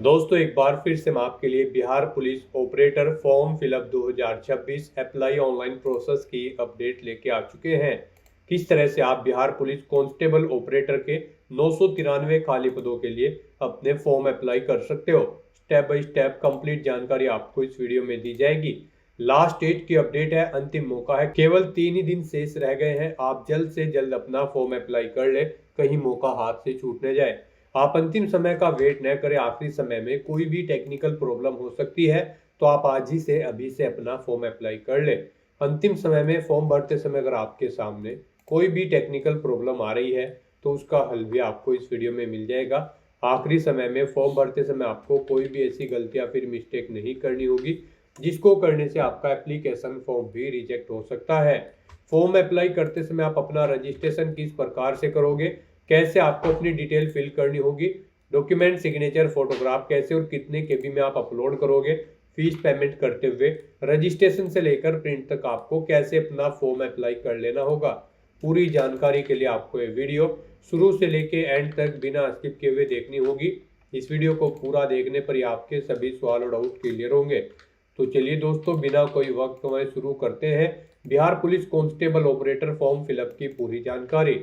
दोस्तों एक बार फिर से हम आपके लिए Bihar police operator form fill up 2026 apply online process की अपडेट लेके आ चुके हैं। किस तरह से आप बिहार पुलिस कांस्टेबल ऑपरेटर के 993 खाली पदों के लिए अपने फॉर्म अप्लाई कर सकते हो। स्टेप बाय स्टेप कंप्लीट जानकारी आपको इस वीडियो में दी जाएगी। लास्ट डेट की अपडेट है, अंतिम मौका है, केवल 3 ही दिन शेष रह गए हैं। आप जल्द से जल्द अपना फॉर्म अप्लाई कर ले, कहीं मौका हाथ से छूट न जाए। आप अंतिम समय का वेट न करें, आखिरी समय में कोई भी टेक्निकल प्रॉब्लम हो सकती है, तो आप आज ही से अभी से अपना फॉर्म अप्लाई कर ले। अंतिम समय में फॉर्म भरते समय अगर आपके सामने कोई भी टेक्निकल प्रॉब्लम आ रही है तो उसका हल भी आपको इस वीडियो में मिल जाएगा। आखिरी समय में फॉर्म भरते समय आपको कोई भी ऐसी गलती या फिर मिस्टेक नहीं करनी होगी जिसको करने से आपका एप्लीकेशन फॉर्म भी रिजेक्ट हो सकता है। फॉर्म अप्लाई करते समय आप अपना रजिस्ट्रेशन किस प्रकार से करोगे, कैसे आपको अपनी डिटेल फिल करनी होगी, डॉक्यूमेंट सिग्नेचर फोटोग्राफ कैसे और कितने केबी में आप अपलोड करोगे, फीस पेमेंट करते हुए रजिस्ट्रेशन से लेकर प्रिंट तक आपको कैसे अपना फॉर्म अप्लाई कर लेना होगा। पूरी जानकारी के लिए आपको ये वीडियो शुरू से लेके एंड तक बिना स्किप किए हुए देखनी होगी। इस वीडियो को पूरा देखने पर ही आपके सभी सवाल और डाउट क्लियर होंगे। तो चलिए दोस्तों, बिना कोई वक्त गंवाए शुरू करते हैं Bihar police constable operator form fill up की पूरी जानकारी।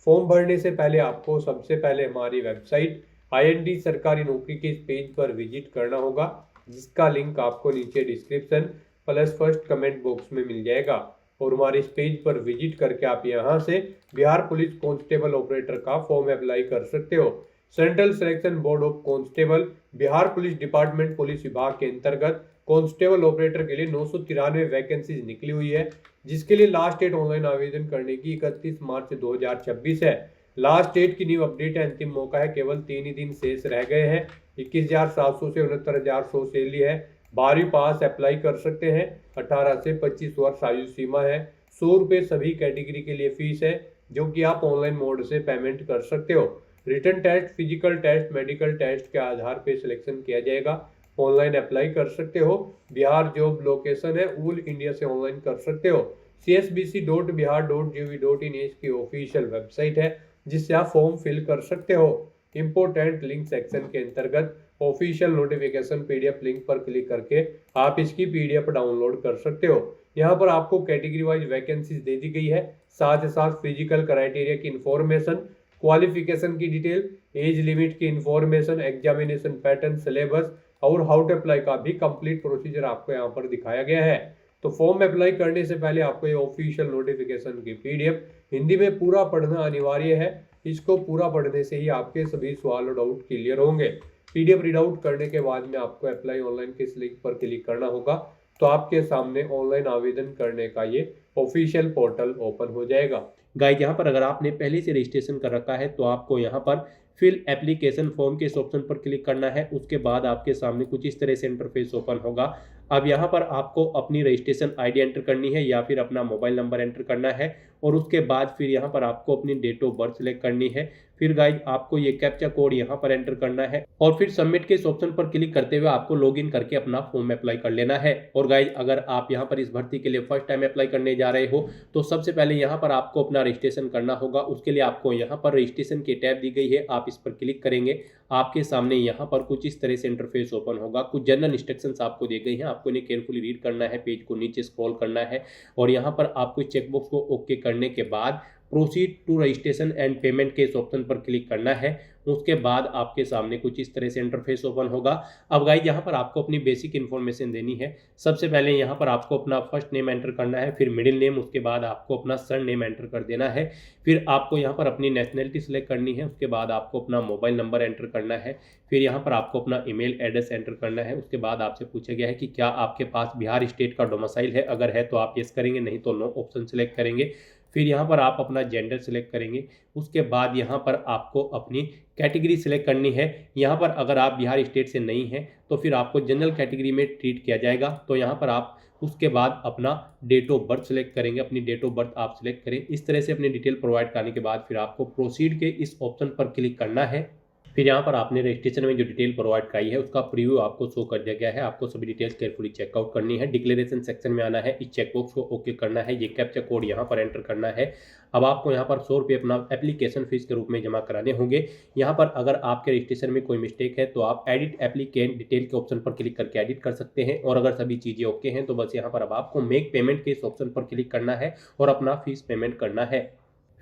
फॉर्म भरने से पहले आपको सबसे पहले हमारी वेबसाइट IND सरकारी नौकरी के इस पेज पर विजिट करना होगा, जिसका लिंक आपको नीचे description plus first comment box में मिल जाएगा। और हमारे इस पेज पर विजिट करके आप यहां से बिहार पुलिस कांस्टेबल ऑपरेटर का फॉर्म अप्लाई कर सकते हो। Central selection board of constable Bihar police department police विभाग के अंतर्गत कांस्टेबल ऑपरेटर के लिए 993 वैकेंसीज निकली हुई है, जिसके लिए लास्ट डेट ऑनलाइन आवेदन करने की 31 मार्च 2026 है। लास्ट डेट की न्यू अपडेट है, अंतिम मौका है, केवल 3 ही दिन शेष रह गए हैं। 21,700 से 69,100 सैलरी है। 12वीं पास अप्लाई कर सकते हैं। 18 से 25 वर्ष आयु सीमा है। 100 रुपये सभी कैटेगरी के लिए फीस है, जो कि आप ऑनलाइन मोड से पेमेंट कर सकते हो। Written test, physical test, medical test के आधार पर सिलेक्शन किया जाएगा। ऑनलाइन अप्लाई कर सकते हो। बिहार जॉब लोकेशन है, ऑल इंडिया से ऑनलाइन कर सकते हो। csbc.bihar.gov.in इसकी ऑफिशियल वेबसाइट है, जिससे आप फॉर्म फिल कर सकते हो। इंपोर्टेंट लिंक सेक्शन के अंतर्गत ऑफिशियल नोटिफिकेशन PDF लिंक पर क्लिक करके आप इसकी PDF डाउनलोड कर सकते हो। यहाँ पर आपको कैटेगरी वाइज वैकेंसीज दे दी गई है, साथ ही साथ फिजिकल क्राइटेरिया की इंफॉर्मेशन, क्वालिफिकेशन की डिटेल, एज लिमिट की इंफॉर्मेशन, एग्जामिनेशन पैटर्न, सिलेबस और हाउ टू अप्लाई का भी कंप्लीट प्रोसीजर आपको यहाँ पर दिखाया गया है। तो फॉर्म अप्लाई करने से पहले आपको ये ऑफिशियल नोटिफिकेशन की PDF हिंदी में पूरा पढ़ना अनिवार्य है। इसको पूरा पढ़ने से ही आपके सभी सवाल और डाउट क्लियर होंगे। PDF रीड आउट करने के बाद में आपको अप्लाई ऑनलाइन के इस लिंक पर क्लिक करना होगा, तो आपके सामने ऑनलाइन आवेदन करने का ये ऑफिशियल पोर्टल ओपन हो जाएगा। गाइज, यहाँ पर अगर आपने पहले से रजिस्ट्रेशन कर रखा है तो आपको यहाँ पर फिल एप्लीकेशन फॉर्म के इस ऑप्शन पर क्लिक करना है। उसके बाद आपके सामने कुछ इस तरह से इंटरफेस ओपन होगा। अब यहाँ पर आपको अपनी रजिस्ट्रेशन ID एंटर करनी है या फिर अपना मोबाइल नंबर एंटर करना है, और उसके बाद फिर यहाँ पर आपको अपनी डेट ऑफ बर्थ सेलेक्ट करनी है। फिर गाइज आपको ये कैप्चा कोड यहाँ पर एंटर करना है और फिर सबमिट के इस ऑप्शन पर क्लिक करते हुए आपको लॉगिन करके अपना फॉर्म अप्लाई कर लेना है। और गाइज अगर आप यहाँ पर इस भर्ती के लिए फर्स्ट टाइम अप्लाई करने जा रहे हो तो सबसे पहले यहाँ पर आपको अपना रजिस्ट्रेशन करना होगा। उसके लिए आपको यहाँ पर रजिस्ट्रेशन की टैब दी गई है, आप इस पर क्लिक करेंगे। आपके सामने यहाँ पर कुछ इस तरह से इंटरफेस ओपन होगा। कुछ जनरल इंस्ट्रक्शंस आपको दी गई हैं, आपको इन्हें केयरफुली रीड करना है, पेज को नीचे स्क्रॉल करना है और यहाँ पर आपको चेकबॉक्स को ओके करने के बाद proceed to registration and payment के इस ऑप्शन पर क्लिक करना है। उसके बाद आपके सामने कुछ इस तरह से इंटरफेस ओपन होगा। अब गाइस यहाँ पर आपको अपनी बेसिक इन्फॉर्मेशन देनी है। सबसे पहले यहाँ पर आपको अपना फर्स्ट नेम एंटर करना है, फिर मिडिल नेम, उसके बाद आपको अपना सर नेम एंटर कर देना है। फिर आपको यहाँ पर अपनी नेशनलिटी सेलेक्ट करनी है। उसके बाद आपको अपना मोबाइल नंबर एंटर करना है। फिर यहाँ पर आपको अपना ईमेल एड्रेस एंटर करना है। उसके बाद आपसे पूछा गया है कि क्या आपके पास बिहार स्टेट का डोमिसाइल है, अगर है तो आप यस करेंगे, नहीं तो नो ऑप्शन सेलेक्ट करेंगे। फिर यहाँ पर आप अपना जेंडर सेलेक्ट करेंगे। उसके बाद यहाँ पर आपको अपनी कैटेगरी सेलेक्ट करनी है। यहाँ पर अगर आप बिहार स्टेट से नहीं हैं तो फिर आपको जनरल कैटेगरी में ट्रीट किया जाएगा। तो यहाँ पर आप उसके बाद अपना डेट ऑफ बर्थ सेलेक्ट करेंगे, अपनी डेट ऑफ बर्थ आप सेलेक्ट करें। इस तरह से अपनी डिटेल प्रोवाइड करने के बाद फिर आपको प्रोसीड के इस ऑप्शन पर क्लिक करना है। फिर यहाँ पर आपने रजिस्ट्रेशन में जो डिटेल प्रोवाइड कराई है उसका प्रीव्यू आपको शो कर दिया गया है। आपको सभी डिटेल्स केयरफुली चेकआउट करनी है। डिक्लेरेशन सेक्शन में आना है, इस चेकबॉक्स को ओके करना है, ये कैप्चा कोड यहाँ पर एंटर करना है। अब आपको यहाँ पर 100 रुपये अपना एप्लीकेशन फीस के रूप में जमा कराने होंगे। यहाँ पर अगर आपके रजिस्ट्रेशन में कोई मिस्टेक है तो आप एडिट एप्लीकेंट डिटेल के ऑप्शन पर क्लिक करके एडिट कर सकते हैं, और अगर सभी चीज़ें ओके हैं तो बस यहाँ पर अब आपको मेक पेमेंट के इस ऑप्शन पर क्लिक करना है और अपना फीस पेमेंट करना है।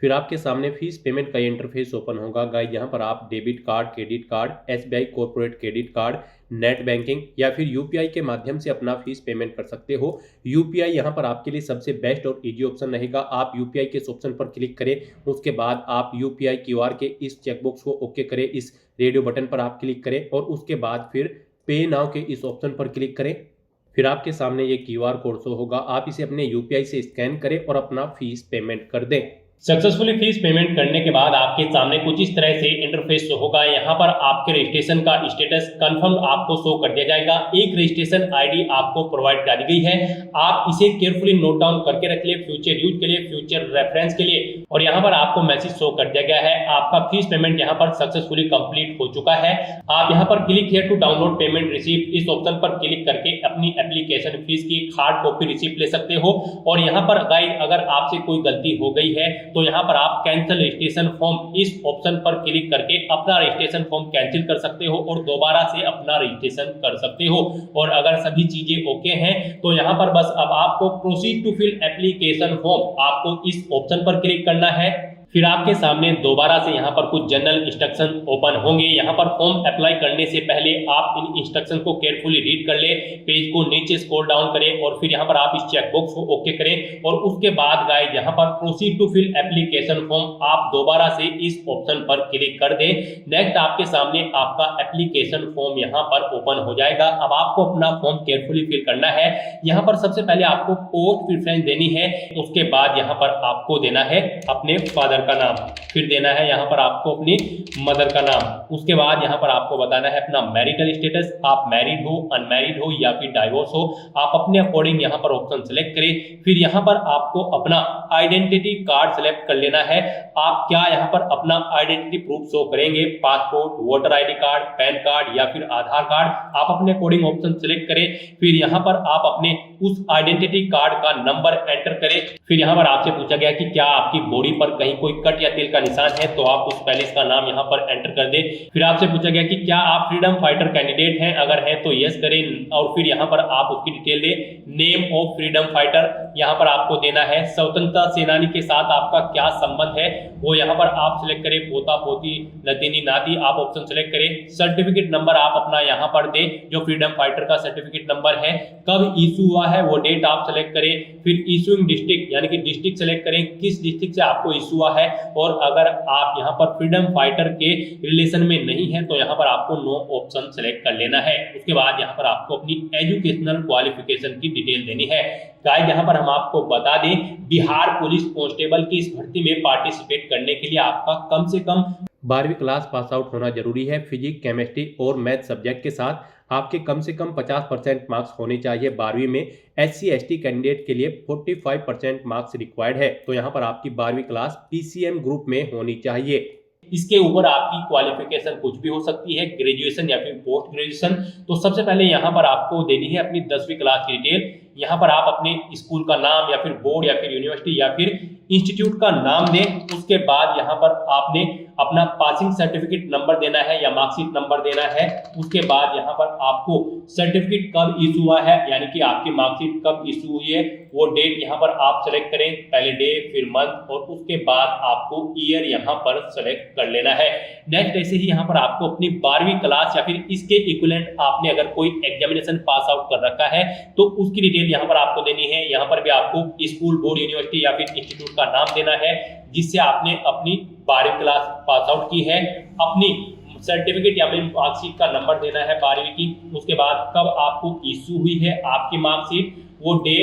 फिर आपके सामने फीस पेमेंट का इंटरफेस ओपन होगा। गाइस यहाँ पर आप debit card, credit card, SBI corporate credit card, net banking या फिर यूपीआई के माध्यम से अपना फीस पेमेंट कर सकते हो। यूपीआई यहाँ पर आपके लिए सबसे बेस्ट और इजी ऑप्शन रहेगा। आप यूपीआई के इस ऑप्शन पर क्लिक करें, उसके बाद आप यूपीआई क्यूआर के इस चेकबॉक्स को ओके करें, इस रेडियो बटन पर आप क्लिक करें और उसके बाद फिर पे नाउ के इस ऑप्शन पर क्लिक करें। फिर आपके सामने ये क्यूआर कोड शो होगा, आप इसे अपने यूपीआई से स्कैन करें और अपना फीस पेमेंट कर दें। सक्सेसफुली फीस पेमेंट करने के बाद आपके सामने कुछ इस तरह से इंटरफेस शो होगा। यहाँ पर आपके रजिस्ट्रेशन का स्टेटस कंफर्म आपको शो कर दिया जाएगा। एक रजिस्ट्रेशन आईडी आपको प्रोवाइड करा दी गई है, आप इसे केयरफुली नोट डाउन करके रख लिए फ्यूचर यूज के लिए, फ्यूचर रेफरेंस के लिए। और यहाँ पर आपको मैसेज शो कर दिया गया है, आपका फीस पेमेंट यहाँ पर सक्सेसफुली कंप्लीट हो चुका है। आप यहाँ पर click here to download payment receipt इस ऑप्शन पर क्लिक करके अपनी एप्लीकेशन फीस की हार्ड कॉपी रिसीप्ट ले सकते हो। और यहाँ पर गाइस अगर आपसे कोई गलती हो गई है तो यहाँ पर आप कैंसिल रजिस्ट्रेशन फॉर्म इस ऑप्शन पर क्लिक करके अपना रजिस्ट्रेशन फॉर्म कैंसिल कर सकते हो और दोबारा से अपना रजिस्ट्रेशन कर सकते हो। और अगर सभी चीजें ओके हैं तो यहाँ पर बस अब आपको proceed to fill application form आपको इस ऑप्शन पर क्लिक करना है। फिर आपके सामने दोबारा से यहाँ पर कुछ जनरल इंस्ट्रक्शन ओपन होंगे। यहाँ पर फॉर्म अप्लाई करने से पहले आप इन इंस्ट्रक्शन को केयरफुली रीड कर ले, पेज को नीचे स्क्रॉल डाउन करें और फिर यहाँ पर आप इस चेकबॉक्स को ओके करें। और उसके बाद गाइस यहाँ पर proceed to fill application form आप दोबारा से इस ऑप्शन पर क्लिक कर दें। नेक्स्ट आपके सामने आपका एप्लीकेशन फॉर्म यहाँ पर ओपन हो जाएगा। अब आपको अपना फॉर्म केयरफुली फिल करना है। यहाँ पर सबसे पहले आपको पोस्ट प्रेफरेंस देनी है, उसके बाद यहाँ पर आपको देना है अपने फादर का नाम, फिर देना है यहाँ पर आपको अपनी मदर का नाम। उसके बाद यहाँ पर आपको बताना है अपना मैरिटल स्टेटस, आप मैरिड हो, अनमैरिड हो या फिर डाइवोर्स हो। आप अपने अकॉर्डिंग यहाँ पर ऑप्शन सेलेक्ट करें। फिर यहाँ पर आपको अपना आइडेंटिटी कार्ड सेलेक्ट कर लेना है। आप क्या यहाँ पर अपना आइडेंटिटी प्रूफ शो करेंगे, passport, voter ID card, pan card या फिर आधार कार्ड, आप अपने अकॉर्डिंग ऑप्शन सेलेक्ट करें। फिर यहाँ पर आप अपने उस आइडेंटिटी कार्ड का नंबर एंटर करें। फिर यहाँ पर आपसे पूछा गया कि क्या आपकी बॉडी पर कहीं कोई कट या तेल का निशान है, तो आप उस पैलेस का नाम यहाँ पर एंटर कर दें। फिर आपसे पूछा गया कि क्या आप फ्रीडम फाइटर कैंडिडेट हैं, अगर है तो यस करें और फिर यहाँ पर आप उसकी डिटेल दें। नेम ऑफ फ्रीडम फाइटर यहाँ पर आपको देना है। स्वतंत्रता सेनानी के साथ आपका क्या संबंध है वो यहाँ पर आप सिलेक्ट करें, पोता पोती, नतीनी नाती, आप ऑप्शन सिलेक्ट करें। सर्टिफिकेट नंबर आप अपना यहाँ पर दें, जो फ्रीडम फाइटर का सर्टिफिकेट नंबर है। कब इशू हुआ है वो डेट आप सिलेक्ट करें। फिर इशूइंग डिस्ट्रिक्ट यानी कि डिस्ट्रिक्ट सेलेक्ट करें, किस डिस्ट्रिक्ट से आपको इशू हुआ है। और अगर आप यहाँ पर फ्रीडम फाइटर के रिलेशन में नहीं है तो यहाँ पर आपको नो ऑप्शन सेलेक्ट कर लेना है। उसके बाद यहाँ पर आपको अपनी एजुकेशनल क्वालिफिकेशन की डिटेल देनी है। गाइस यहाँ पर हम आपको बता दें, बिहार पुलिस कांस्टेबल की इस भर्ती में पार्टिसिपेट करने के लिए आपका कम से कम 12वीं क्लास पास आउट होना जरूरी है। फिजिक्स, केमिस्ट्री और मैथ सब्जेक्ट के साथ आपके कम से कम 50% मार्क्स होने चाहिए 12वीं में। SC ST कैंडिडेट के लिए 45% मार्क्स रिक्वायर्ड है। तो यहाँ पर आपकी 12वीं क्लास PCM ग्रुप में होनी चाहिए। इसके ऊपर आपकी क्वालिफिकेशन कुछ भी हो सकती है, ग्रेजुएशन या फिर पोस्ट ग्रेजुएशन। तो सबसे पहले यहाँ पर आपको देनी है अपनी 10वीं क्लास की डिटेल। यहाँ पर आप अपने स्कूल का नाम या फिर बोर्ड या फिर यूनिवर्सिटी या फिर इंस्टीट्यूट का नाम दें। उसके बाद यहाँ पर आपने अपना पासिंग सर्टिफिकेट नंबर देना है या मार्कशीट नंबर देना है। उसके बाद यहाँ पर आपको सर्टिफिकेट कब इशू हुआ है यानी कि आपकी मार्कशीट कब इशू हुई है वो डेट यहाँ पर आप सेलेक्ट करें, पहले डे फिर मंथ और उसके बाद आपको ईयर यहाँ पर सेलेक्ट कर लेना है। नेक्स्ट ऐसे ही यहाँ पर आपको अपनी 12वीं क्लास या फिर इसके इक्विवेलेंट आपने अगर कोई एग्जामिनेशन पास आउट कर रखा है तो उसकी डिटेल यहाँ पर आपको देनी है। यहाँ पर भी आपको स्कूल, बोर्ड, यूनिवर्सिटी या फिर इंस्टीट्यूट का नाम देना है जिससे आपने अपनी 12वीं क्लास पास आउट की है। अपनी सर्टिफिकेट या फिर मार्कशीट का नंबर देना है 12वीं की। उसके बाद कब आपको इशू हुई है आपकी मार्कशीट, वो डे,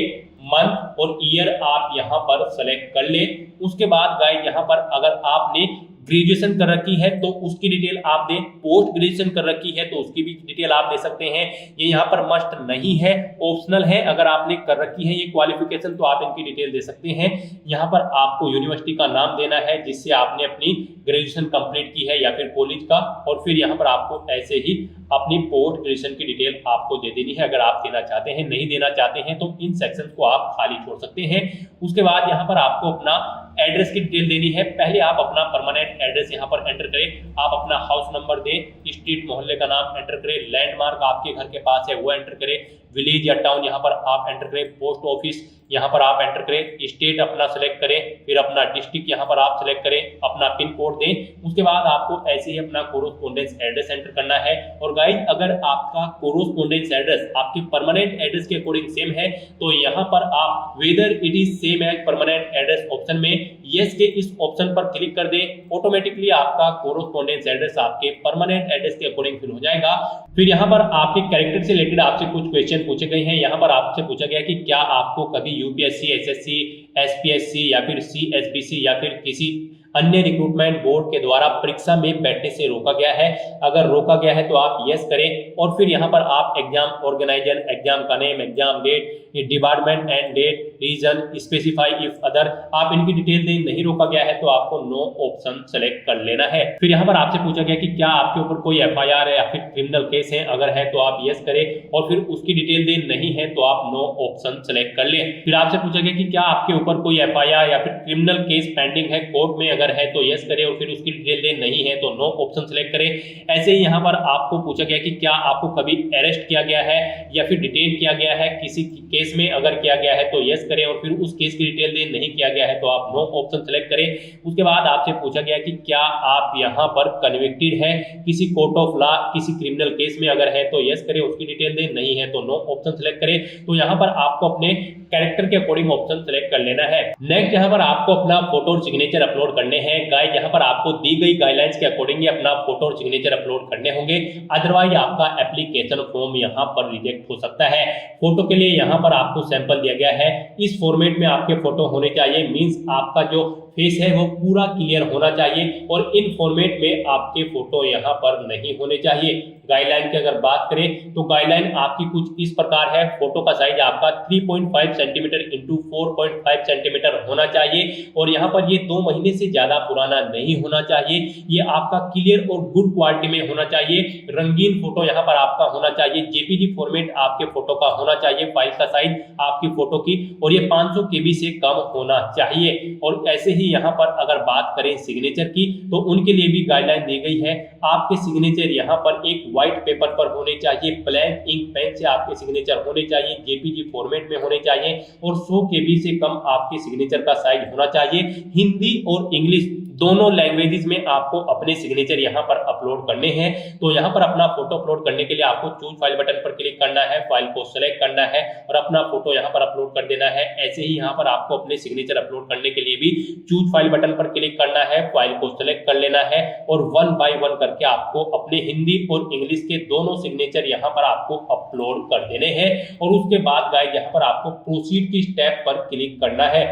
मंथ और ईयर आप यहाँ पर सेलेक्ट कर ले। उसके बाद गाइस यहाँ पर अगर आपने ग्रेजुएशन कर रखी है तो उसकी डिटेल आप दें, पोस्ट ग्रेजुएशन कर रखी है तो उसकी भी डिटेल आप दे सकते हैं। ये यहाँ पर मस्ट नहीं है, ऑप्शनल है। अगर आपने कर रखी है ये क्वालिफिकेशन तो आप इनकी डिटेल दे सकते हैं। यहाँ पर आपको यूनिवर्सिटी का नाम देना है जिससे आपने अपनी ग्रेजुएशन कंप्लीट की है या फिर कॉलेज का, और फिर यहाँ पर आपको ऐसे ही अपनी पोस्ट ग्रेजुएशन की डिटेल आपको दे देनी है। अगर आप देना चाहते हैं, नहीं देना चाहते हैं तो इन सेक्शन को आप खाली छोड़ सकते हैं। उसके बाद यहाँ पर आपको अपना एड्रेस की डिटेल देनी है। पहले आप अपना परमानेंट एड्रेस यहाँ पर एंटर करें। आप अपना हाउस नंबर दें, स्ट्रीट मोहल्ले का नाम एंटर करें, लैंडमार्क आपके घर के पास है वो एंटर करें, विलेज या टाउन यहाँ पर आप एंटर करें, पोस्ट ऑफिस यहाँ पर आप एंटर करें, स्टेट अपना सेलेक्ट करें, फिर अपना डिस्ट्रिक्ट यहाँ पर आप सेलेक्ट करें, अपना पिन कोड दें। उसके बाद आपको ऐसे ही अपना कोरोस्पोंडेंस एड्रेस एंटर करना है। और गाइस, अगर आपका कोरोस्पोंडेंस एड्रेस आपके परमानेंट एड्रेस के अकॉर्डिंग सेम है तो यहाँ पर आप whether it is same as permanent address option में यस के इस ऑप्शन पर क्लिक कर दें। ऑटोमेटिकली आपका कोरोस्पोंडेंस एड्रेस आपके परमानेंट एड्रेस के अकॉर्डिंग फिल हो जाएगा। फिर यहाँ पर आपके कैरेक्टर से रिलेटेड आपसे कुछ क्वेश्चन पूछे गए हैं। यहाँ पर आपसे पूछा गया कि क्या आपको कभी यूपीएससी, एसएससी, एसपीएससी या फिर सीएसबीसी या फिर किसी अन्य रिक्रूटमेंट बोर्ड के द्वारा परीक्षा में बैठने से रोका गया है। अगर रोका गया है तो आप यस करें और फिर यहाँ पर आप एग्जाम ऑर्गेनाइजर, एग्जाम का name, exam date, department and date, reason, specify if other, आप इनकी डिटेल दें। नहीं रोका गया है तो आपको नो ऑप्शन सेलेक्ट कर लेना है। फिर यहाँ पर आपसे पूछा गया कि क्या आपके ऊपर कोई एफआईआर है या फिर क्रिमिनल केस है, अगर है तो आप यस करें और फिर उसकी डिटेल दें। नहीं है तो आप नो ऑप्शन सेलेक्ट कर लें। फिर आपसे पूछा गया कि क्या आपके ऊपर कोई एफआईआर या फिर क्रिमिनल केस पेंडिंग है कोर्ट में, अगर है तो यस करें और फिर उसकी डिटेल दें। नहीं है तो नो ऑप्शन सेलेक्ट करें। ऐसे ही यहाँ पर आपको पूछा गया कि क्या आपको कभी अरेस्ट किया गया है या फिर डिटेन किया गया है किसी केस में, अगर किया गया है तो यस करें और फिर उस केस की डिटेल दें। नहीं किया गया है तो आप नो ऑप्शन सेलेक्ट करें। उसके बाद आपसे पूछा गया कि क्या आप यहाँ पर कन्विक्टेड है किसी कोर्ट ऑफ लॉ, किसी क्रिमिनल केस में, अगर है तो यस करें, उसकी डिटेल दें। नहीं है तो नो ऑप्शन सेलेक्ट करें। तो यहाँ पर आपको अपने कैरेक्टर के अकॉर्डिंग ऑप्शन सेलेक्ट कर लेना है। नेक्स्ट यहाँ पर आपको अपना फोटो और सिग्नेचर अपलोड करने हैं। गाइस, यहाँ पर आपको दी गई गाइडलाइंस के अकॉर्डिंग ही अपना फोटो और सिग्नेचर अपलोड करने होंगे, अदरवाइज आपका एप्लीकेशन फॉर्म यहाँ पर रिजेक्ट हो सकता है। फोटो के लिए यहाँ पर आपको सैंपल दिया गया है। इस फॉर्मेट में आपके फोटो होने चाहिए, मींस आपका जो फेस है वो पूरा क्लियर होना चाहिए और इन फॉर्मेट में आपके फोटो यहाँ पर नहीं होने चाहिए। गाइडलाइन की अगर बात करें तो गाइडलाइन आपकी कुछ इस प्रकार है। फोटो का साइज आपका 3.5 सेंटीमीटर इंटू 4.5 सेंटीमीटर होना चाहिए और यहाँ पर ये 2 महीने से ज्यादा पुराना नहीं होना चाहिए। ये आपका क्लियर और गुड क्वालिटी में होना चाहिए। रंगीन फोटो यहाँ पर आपका होना चाहिए। जेपीजी फॉर्मेट आपके फोटो का होना चाहिए, फाइल का साइज आपकी फोटो की, और ये 500 KB से कम होना चाहिए। और ऐसे ही यहाँ पर अगर बात करें सिग्नेचर की तो उनके लिए भी गाइडलाइन दी गई है। आपके सिग्नेचर यहाँ पर एक व्हाइट पेपर पर होने चाहिए, ब्लैंक इंक पेन से आपके सिग्नेचर होने चाहिए, जेपीजी फॉर्मेट में होने चाहिए और 100 KB से कम आपके सिग्नेचर का साइज होना चाहिए। हिंदी और इंग्लिश दोनों लैंग्वेजेस में आपको अपने सिग्नेचर यहाँ पर अपलोड करने हैं। तो यहाँ पर अपना फोटो अपलोड करने के लिए आपको चूज फाइल बटन पर क्लिक करना है, फाइल को सेलेक्ट करना है और अपना फोटो यहाँ पर अपलोड कर देना है। ऐसे ही यहाँ पर आपको अपने सिग्नेचर अपलोड करने के लिए भी चूज फाइल बटन पर क्लिक करना है, फाइल को सेलेक्ट कर लेना है और 1 बाय 1 करके आपको अपने हिंदी और इंग्लिश के दोनों सिग्नेचर यहाँ पर आपको अपलोड कर देने हैं। और उसके बाद गाइस यहाँ पर आपको प्रोसीड की स्टेप पर क्लिक करना है।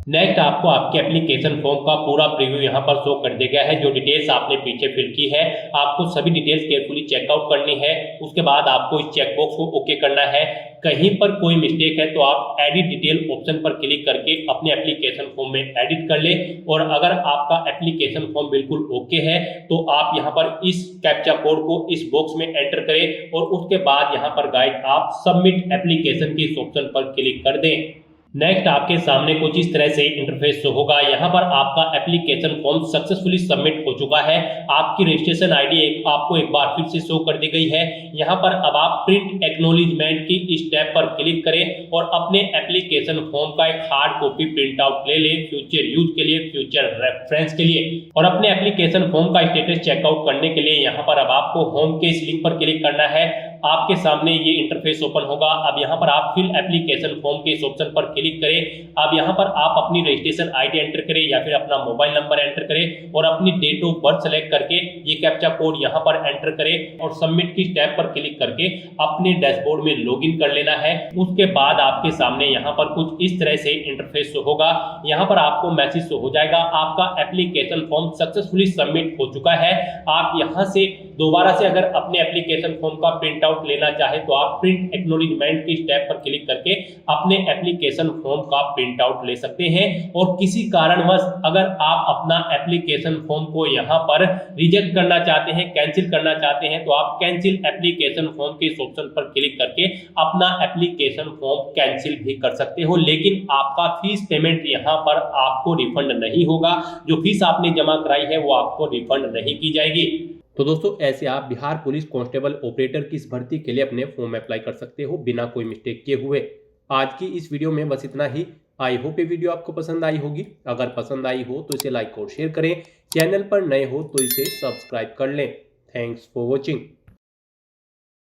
नेक्स्ट आपको आपके एप्लीकेशन फॉर्म का पूरा प्रीव्यू यहाँ पर शो कर दिया गया है। जो डिटेल्स आपने पीछे फिल की है आपको सभी डिटेल्स केयरफुली चेकआउट करनी है। उसके बाद आपको इस चेकबॉक्स को ओके करना है। कहीं पर कोई मिस्टेक है तो आप एडिट डिटेल ऑप्शन पर क्लिक करके अपने एप्लीकेशन फॉर्म में एडिट कर ले। और अगर आपका एप्लीकेशन फॉर्म बिल्कुल ओके है तो आप यहाँ पर इस कैप्चा कोड को इस बॉक्स में एंटर करें और उसके बाद यहाँ पर गाइस आप सबमिट एप्लीकेशन के इस ऑप्शन पर क्लिक कर दें। नेक्स्ट आपके सामने कुछ इस तरह से इंटरफेस शो होगा। यहाँ पर आपका एप्लीकेशन फॉर्म सक्सेसफुली सबमिट हो चुका है। आपकी रजिस्ट्रेशन आईडी आपको एक बार फिर से शो कर दी गई है। यहाँ पर अब आप प्रिंट एक्नॉलेजमेंट की इस टैब पर क्लिक करें और अपने एप्लीकेशन फॉर्म का एक हार्ड कॉपी प्रिंट आउट ले लें फ्यूचर यूज के लिए, फ्यूचर रेफरेंस के लिए। और अपने एप्लीकेशन फॉर्म का स्टेटस चेकआउट करने के लिए यहाँ पर अब आपको होम के इस लिंक पर क्लिक करना है। आपके सामने ये इंटरफेस ओपन होगा। अब यहाँ पर आप फिल एप्लीकेशन फॉर्म के इस ऑप्शन पर क्लिक करें। अब यहाँ पर आप अपनी रजिस्ट्रेशन आईडी एंटर करें या फिर अपना मोबाइल नंबर एंटर करें और अपनी डेट ऑफ बर्थ सेलेक्ट करके ये कैप्चा कोड यहाँ पर एंटर करें और सबमिट की टैब पर क्लिक करके अपने डैशबोर्ड में लॉगिन कर लेना है। उसके बाद आपके सामने यहाँ पर कुछ इस तरह से इंटरफेस होगा। यहाँ पर आपको मैसेज हो जाएगा आपका एप्लीकेशन फॉर्म सक्सेसफुली सबमिट हो चुका है। आप यहाँ से दोबारा से अगर अपने एप्लीकेशन फॉर्म का प्रिंट आउट लेना चाहे तो आप प्रिंट एक्नॉलेजमेंट की टैब पर क्लिक करके अपने एप्लीकेशन फॉर्म का प्रिंट आउट ले सकते हैं। और किसी कारणवश अगर आप अपना एप्लीकेशन फॉर्म को यहाँ पर रिजेक्ट करना चाहते हैं, कैंसिल करना चाहते हैं, तो आप कैंसिल एप्लीकेशन फॉर्म के इस ऑप्शन पर क्लिक करके अपना एप्लीकेशन फॉर्म कैंसिल भी कर सकते हो। लेकिन आपका फीस पेमेंट यहाँ पर आपको रिफंड नहीं होगा। जो फीस आपने जमा कराई है वो आपको रिफंड नहीं की जाएगी। तो दोस्तों ऐसे आप बिहार पुलिस कांस्टेबल ऑपरेटर की इस भर्ती के लिए अपने फॉर्म अप्लाई कर सकते हो बिना कोई मिस्टेक किए हुए। आज की इस वीडियो में बस इतना ही। आई होप ये वीडियो आपको पसंद आई होगी। अगर पसंद आई हो तो इसे लाइक और शेयर करें। चैनल पर नए हो तो इसे सब्सक्राइब कर लें। Thanks for watching.